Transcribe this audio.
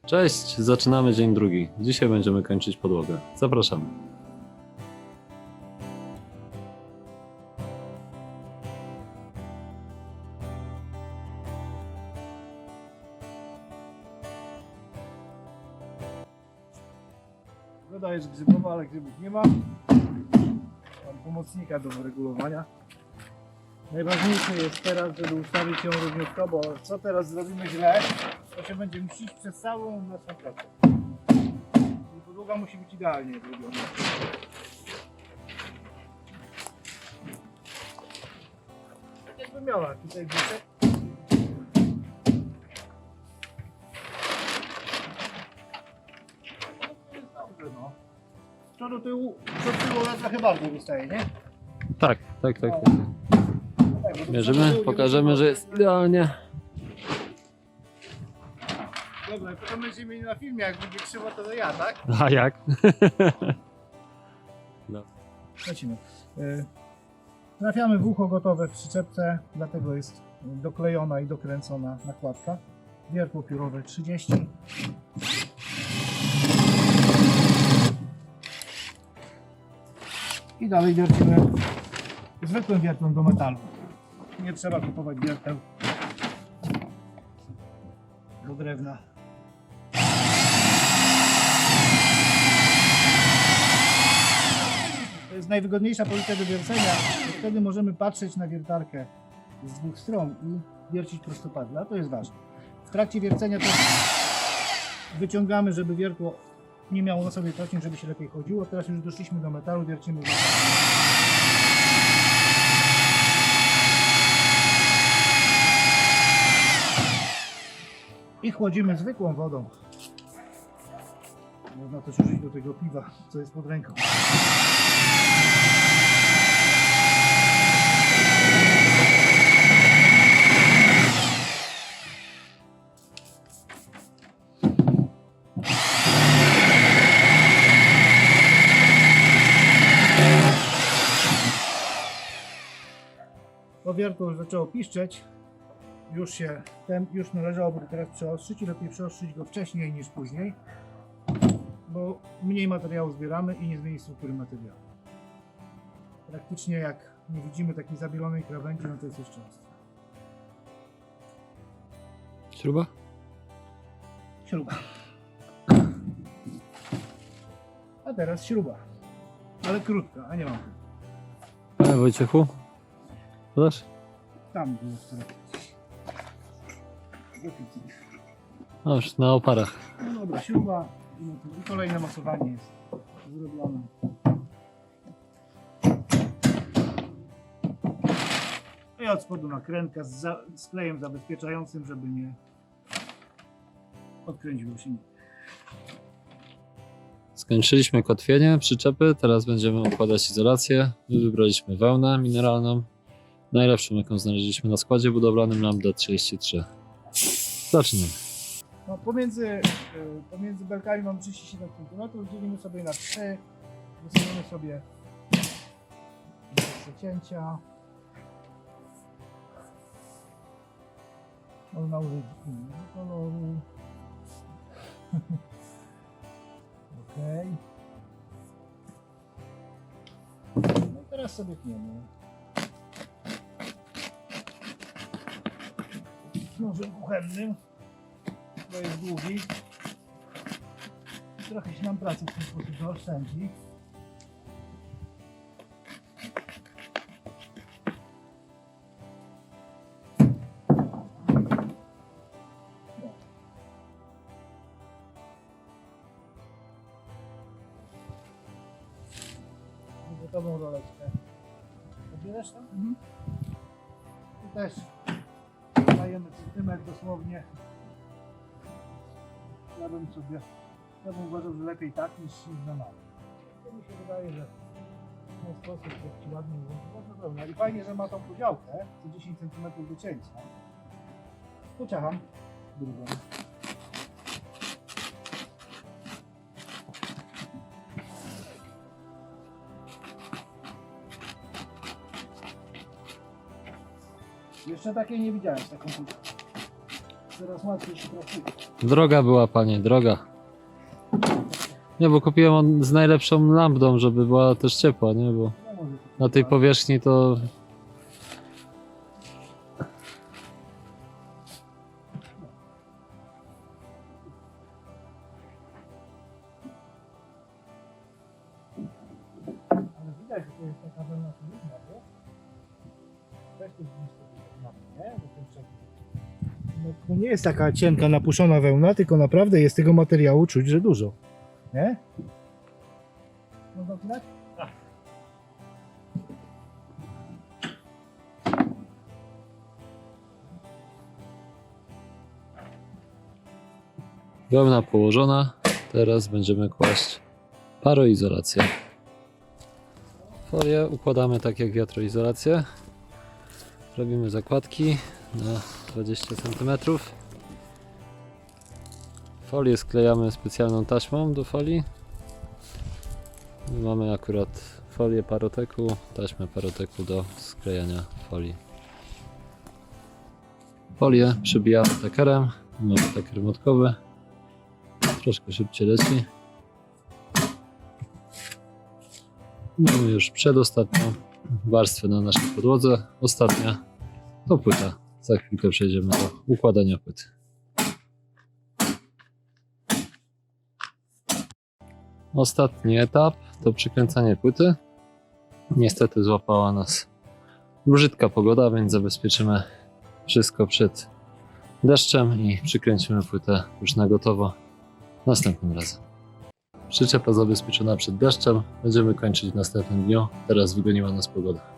Cześć, zaczynamy dzień drugi. Dzisiaj będziemy kończyć podłogę. Zapraszamy. Woda jest grzybowa, ale grzybów nie ma. Mam pomocnika do regulowania. Najważniejsze jest teraz, żeby ustawić ją równiutko, bo co teraz zrobimy źle, to się będzie mścić przez całą naszą pracę. I podłoga musi być idealnie zrobiona. Tak jakby miała tutaj brzuszek. Jest dobrze, no. Z przodu tyłu ona trochę bardziej wystaje, nie? Tak. Tak, bo do Mierzymy, przodu tyłu pokażemy, nie że jest idealnie. Dobra, to będziemy mieli na filmie, jak będzie krzywo, to ja, tak? A jak? Lecimy. Trafiamy w ucho gotowe w przyczepce, dlatego jest doklejona i dokręcona nakładka. Wiertło piórowe 30. I dalej wiercimy zwykłym wiertłem do metalu. Nie trzeba kupować wierteł do drewna. To jest najwygodniejsza pozycja do wiercenia, bo wtedy możemy patrzeć na wiertarkę z dwóch stron i wiercić prostopadle, a to jest ważne. W trakcie wiercenia też wyciągamy, żeby wiertło nie miało na sobie trocin, żeby się lepiej chodziło. Teraz już doszliśmy do metalu, wiercimy w metalu. I chłodzimy zwykłą wodą. Można też użyć do tego piwa, co jest pod ręką. Bo wiertło już zaczęło piszczeć, już należałoby go teraz przeostrzyć i lepiej przeostrzyć go wcześniej niż później, bo mniej materiału zbieramy i nie zmieni struktury materiału. Praktycznie jak nie widzimy takiej zabielonej krawędzi, no to jest jeszcze ostre. Śruba? Śruba. A teraz śruba. Ale krótka, a nie mam. Wojciechu? Podasz? Tam było w tyle. No już na oparach. No dobra, śruba i kolejne masowanie jest zrobione. I od spodu nakrętka z klejem zabezpieczającym, żeby nie odkręciło się. Skończyliśmy kotwienie przyczepy, teraz będziemy układać izolację. Wybraliśmy wełnę mineralną. Najlepszą, jaką znaleźliśmy na składzie budowlanym, Lambda 33. Zaczynamy. No, pomiędzy belkami mam 37 cm, dzielimy sobie na 3, wysuniemy sobie miejsce cięcia. Można użyć innego koloru. Ok. No i teraz sobie tniemy. Nożem kuchennym, bo jest długi. Trochę się nam pracy w ten sposób zaoszczędzi. Gotową roleczkę. Odbierasz tam? Mhm. Tu też dajemy centymetr dosłownie. Ja bym uważał, że lepiej tak niż za mało. To mi się wydaje, że w ten sposób jest ci ładnie wygląda. I fajnie, że ma tą podziałkę, co 10 cm do cięcia. Pociacham drugą. Jeszcze takiej nie widziałem, taką kulkę. Teraz łatwiej się trafi. Droga była, panie, droga. Nie, bo kupiłem z najlepszą lampą, żeby była też ciepła, nie? Bo No może na tej powierzchni to... Ale widać, że to jest taka wełna solidna, nie? Weź tu zbliż sobie tą mapę, nie? Do tym brzegu. No, to nie jest taka cienka, napuszona wełna, tylko naprawdę jest tego materiału czuć, że dużo. Nie? Można opinać? Wełna położona, teraz będziemy kłaść paroizolację. Folię układamy tak jak wiatroizolację. Robimy zakładki na 20 cm. Folię sklejamy specjalną taśmą do folii. Mamy akurat folię paroteku, taśmę paroteku do sklejania folii. Folię przybijamy takerem. Mamy taker młotkowy. Troszkę szybciej leci. Mamy już przedostatnią warstwę na naszej podłodze. Ostatnia to płyta. Za chwilkę przejdziemy do układania płyty. Ostatni etap to przykręcanie płyty. Niestety złapała nas brzydka pogoda, więc zabezpieczymy wszystko przed deszczem i przykręcimy płytę już na gotowo następnym razem. Przyczepa zabezpieczona przed deszczem. Będziemy kończyć w następnym dniu. Teraz wygoniła nas pogoda.